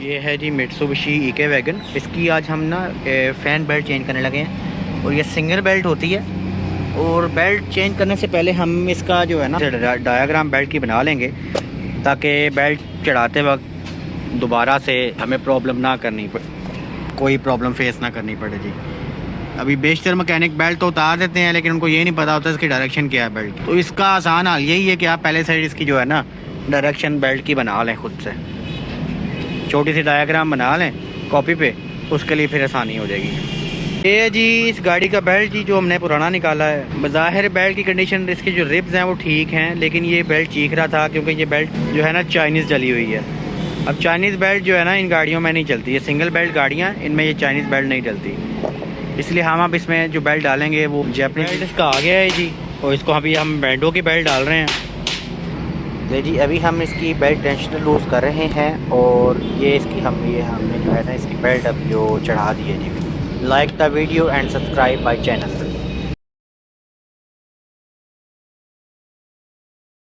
ये है जी मित्सुबिशी इके वैगन। इसकी आज हम ना फ़ैन बेल्ट चेंज करने लगे हैं और ये सिंगल बेल्ट होती है। और बेल्ट चेंज करने से पहले हम इसका जो है ना डायाग्राम बेल्ट की बना लेंगे ताकि बेल्ट चढ़ाते वक्त दोबारा से हमें प्रॉब्लम ना करनी पड़े, कोई प्रॉब्लम फेस ना करनी पड़े जी। अभी बेशतर मैकेनिक बेल्ट तो उतार देते हैं लेकिन उनको ये नहीं पता होता इसकी डायरेक्शन क्या है बेल्ट। तो इसका आसान हाल यही है कि आप पहले साइड इसकी जो है ना डायरेक्शन बेल्ट की बना लें, खुद से छोटी सी डायग्राम बना लें कॉपी पे, उसके लिए फिर आसानी हो जाएगी। ये जी इस गाड़ी का बेल्ट जी जो हमने पुराना निकाला है। बज़ाहिर बेल्ट की कंडीशन, इसके जो रिब्स हैं वो ठीक हैं, लेकिन ये बेल्ट चीख रहा था क्योंकि ये बेल्ट जो है ना चाइनीज़ डली हुई है। अब चाइनीज़ बेल्ट जो है ना इन गाड़ियों में नहीं चलती, ये सिंगल बेल्ट गाड़ियाँ, इनमें ये चाइनीज़ बेल्ट नहीं डलती, इसलिए हम अब इसमें जो बेल्ट डालेंगे वो जैपनीज बेल्ट इसका आ गया है जी। और इसको अभी हम बैंडो की बेल्ट डाल रहे हैं। तो जी अभी हम इसकी बेल्ट टेंशनर लूज़ कर रहे हैं और ये हमने जो है ना इसकी बेल्ट अब जो चढ़ा दी है जी। Like the video and subscribe my channel.